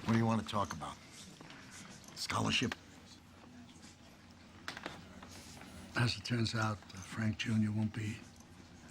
What do you want to talk about? Scholarship? As it turns out, Frank Jr. won't be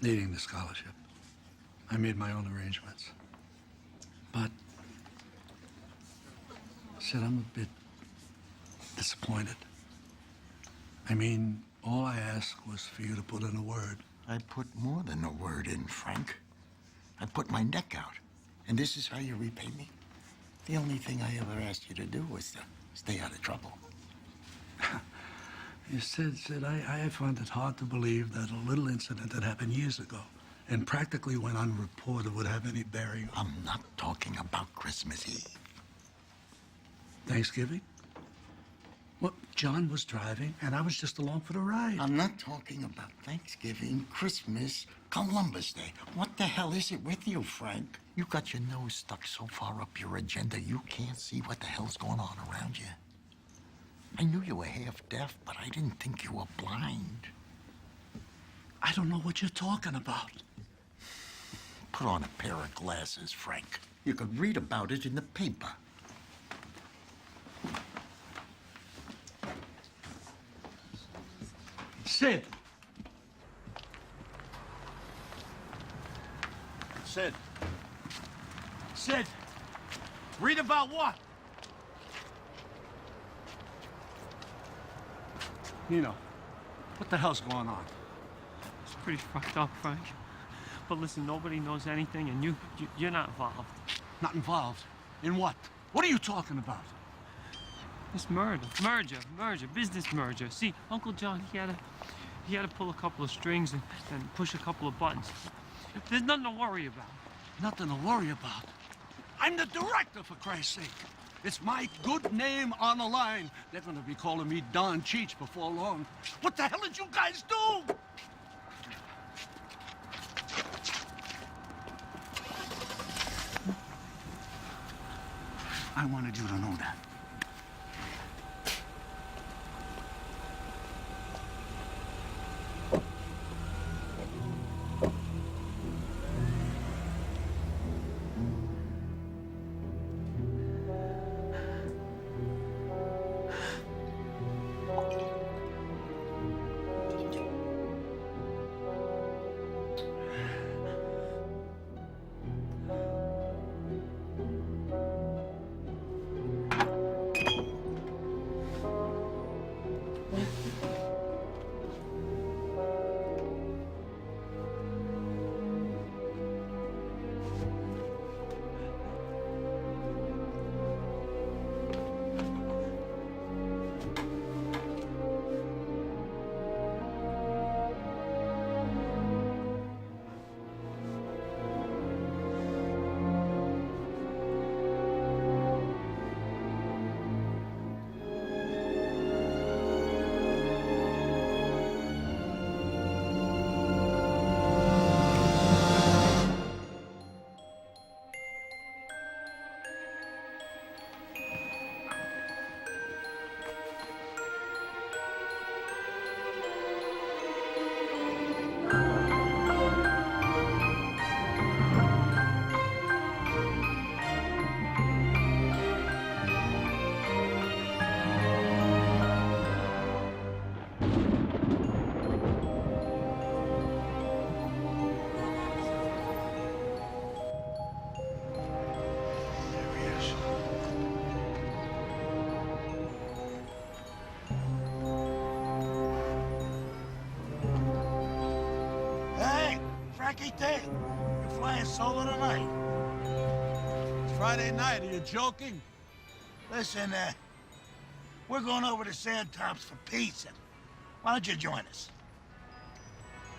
needing the scholarship. I made my own arrangements. But, Sid, I'm a bit disappointed. I mean, all I asked was for you to put in a word. I put more than a word in, Frank. I put my neck out. And this is how you repay me? The only thing I ever asked you to do was to stay out of trouble. You said, I find it hard to believe that a little incident that happened years ago and practically went unreported would have any bearing on... I'm not talking about Christmas Eve. Thanksgiving? Well, John was driving, and I was just along for the ride. I'm not talking about Thanksgiving, Christmas, Columbus Day. What the hell is it with you, Frank? You got your nose stuck so far up your agenda, you can't see what the hell's going on around you. I knew you were half deaf, but I didn't think you were blind. I don't know what you're talking about. Put on a pair of glasses, Frank. You could read about it in the paper. Sid! Sid! Sid! Read about what? Nino, what the hell's going on? It's pretty fucked up, Frank. But listen, nobody knows anything, and you're not involved. Not involved? In what? What are you talking about? It's merger, business merger. See, Uncle John, he had to pull a couple of strings and push a couple of buttons. There's nothing to worry about. Nothing to worry about. I'm the director, for Christ's sake. It's my good name on the line. They're gonna be calling me Don Cheech before long. What the hell did you guys do? I wanted you to know that. Frankie D, you're flying solo tonight. It's Friday night. Are you joking? Listen, we're going over to Sand Tops for pizza. Why don't you join us?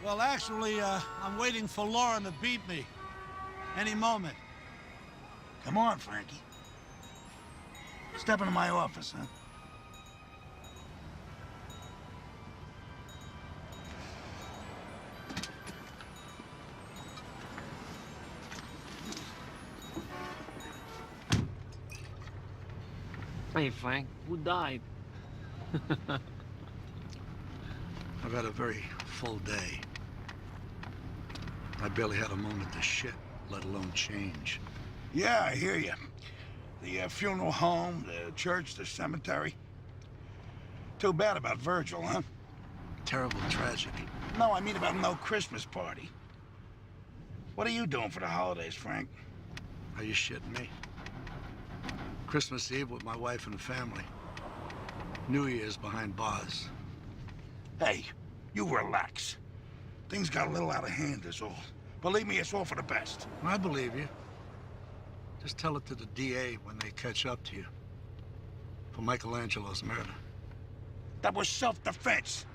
Well, actually, I'm waiting for Lauren to beat me. Any moment. Come on, Frankie. Step into my office, huh? Hey, Frank, who died? I've had a very full day. I barely had a moment to shit, let alone change. Yeah, I hear you. The funeral home, the church, the cemetery. Too bad about Virgil, huh? Terrible tragedy. No, I mean about no Christmas party. What are you doing for the holidays, Frank? Are you shitting me? Christmas Eve with my wife and the family. New Year's behind bars. Hey, you relax. Things got a little out of hand is all. Believe me, it's all for the best. I believe you. Just tell it to the DA when they catch up to you. For Michelangelo's murder. That was self-defense.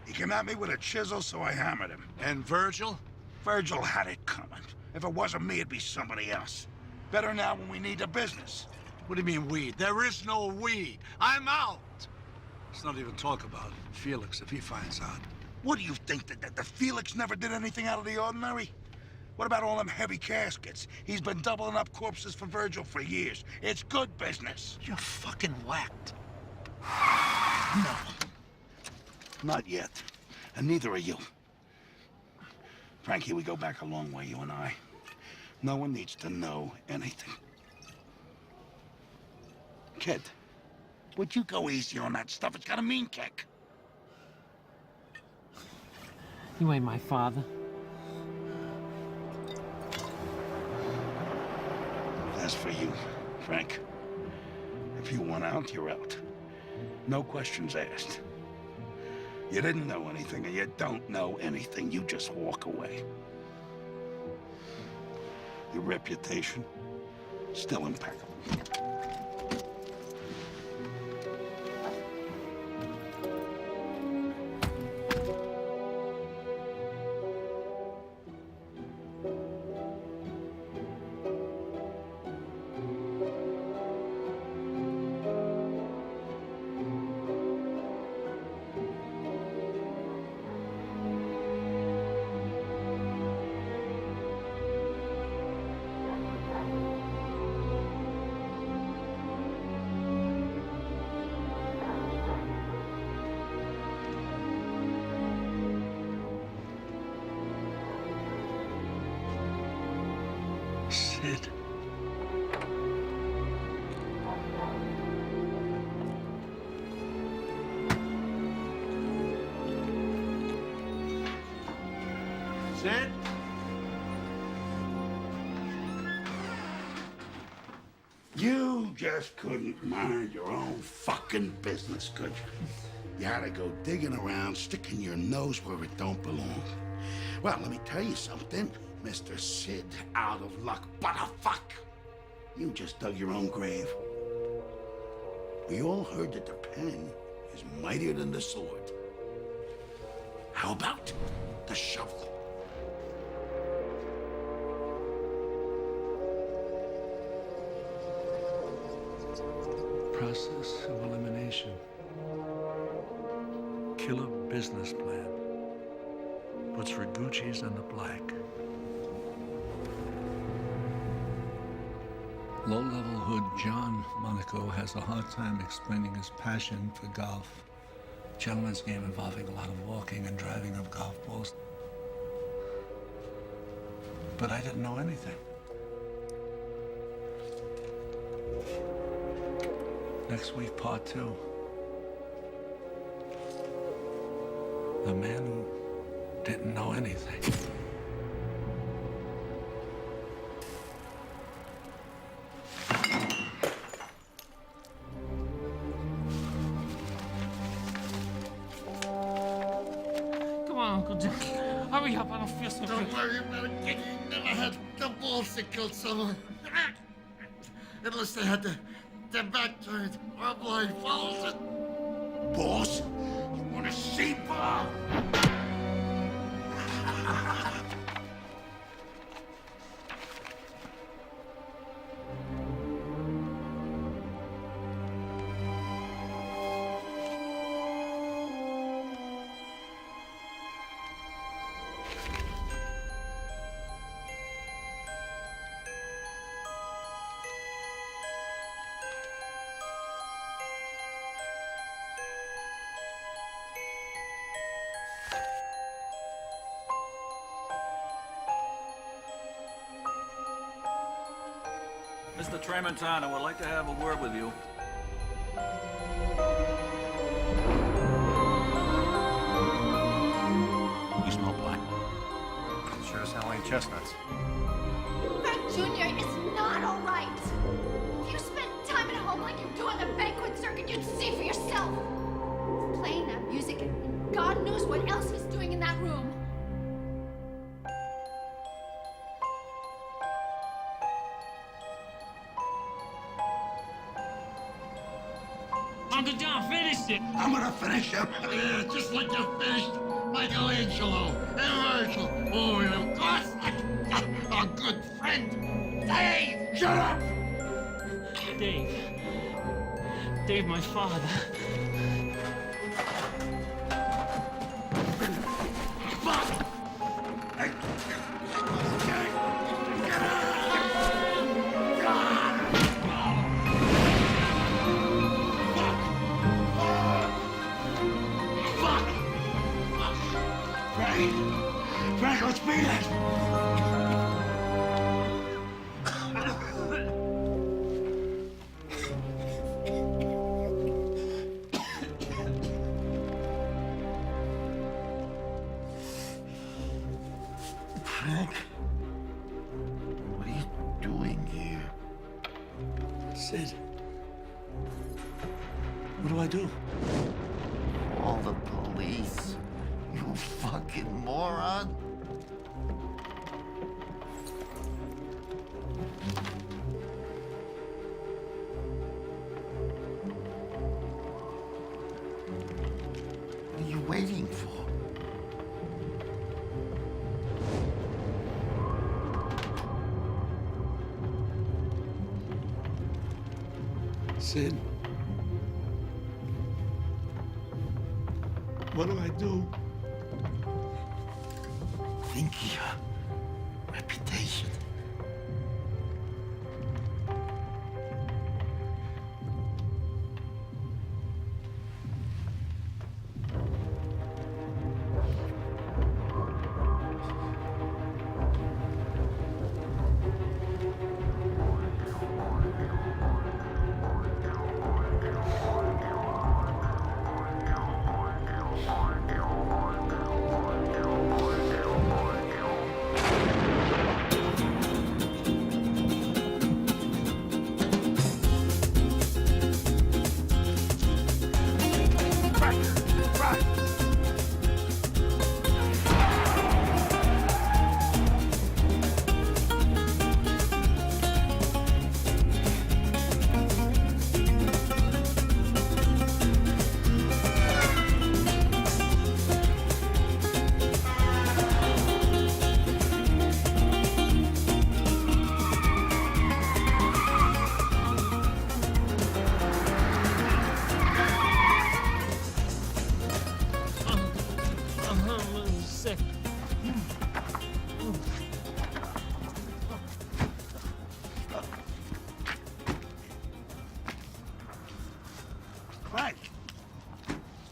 He came at me with a chisel, so I hammered him. And Virgil? Virgil had it coming. If it wasn't me, it'd be somebody else. Better now when we need the business. What do you mean we? There is no we. I'm out. Let's not even talk about it. Felix, if he finds out. What do you think, that Felix never did anything out of the ordinary? What about all them heavy caskets? He's been doubling up corpses for Virgil for years. It's good business. You're fucking whacked. No. Not yet. And neither are you. Frankie, we go back a long way, you and I. No one needs to know anything. Kid, would you go easy on that stuff? It's got a mean kick. You ain't my father. As for you, Frank, if you want out, you're out. No questions asked. You didn't know anything, and you don't know anything. You just walk away. Your reputation, still impeccable. Sid. Sid? You just couldn't mind your own fucking business, could you? You had to go digging around, sticking your nose where it don't belong. Well, let me tell you something, Mr. Sid out of luck, butterfuck. You just dug your own grave. We all heard that the pen is mightier than the sword. How about the shovel? Process of elimination. Killer business plan. Puts Rigucci's in the black. Low-level hood John Monaco has a hard time explaining his passion for golf. Gentleman's game involving a lot of walking and driving of golf balls. But I didn't know anything. Next week, part 2. The man who didn't know anything. Come on, Uncle Jack. Hurry up, I don't feel so good. Don't worry about it, kid. You never had the balls to kill someone. Unless they had their back turned or blindfolded. Boss, you want to see, Bob? Mr. Tramontana would like to have a word with you. You smoke pot? Sure sound like chestnuts. Frank Jr. is not all right. If you spent time at home like you do on the banquet circuit, you'd see for yourself. He's playing that music and God knows what else he's doing in that room. Uncle John, finish it. I'm gonna finish him. Yeah, just like you finished Michelangelo and Virgil. Oh, and of course, a good friend. Dave, shut up! Dave. Dave, my father. Fuck! Hey, get out! Fuck! Frank, let's beat it! Frank, what are you doing here? Sid. What do I do? All the police. You fucking moron. What are you waiting for? Sid. What do I do? Think of your reputation. I'm a little sick. Frank!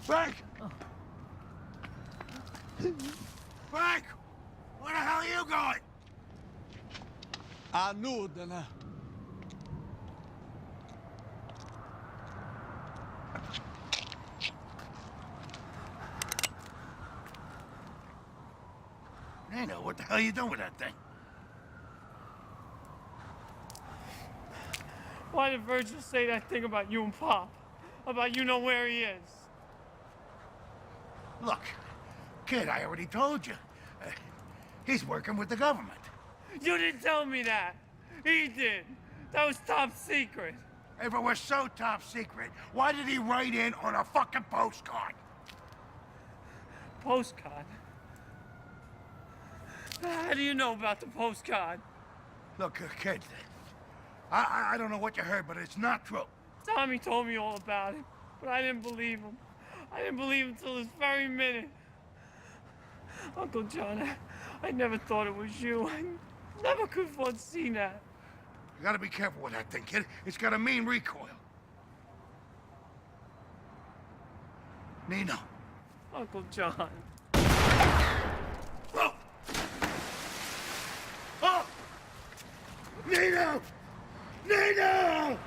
Frank! Frank! Where the hell are you going? I knew then. I know. What the hell are you doing with that thing? Why did Virgil say that thing about you and Pop? About you know where he is? Look, kid, I already told you. He's working with the government. You didn't tell me that. He did. That was top secret. If it was so top secret, why did he write in on a fucking postcard? Postcard? How do you know about the postcard? Look, kid, I don't know what you heard, but it's not true. Tommy told me all about it, but I didn't believe him. I didn't believe him till this very minute. Uncle John, I never thought it was you. I never could have foreseen that. You gotta be careful with that thing, kid. It's got a mean recoil. Nino. Uncle John. Oh! Oh! Nino! Nina!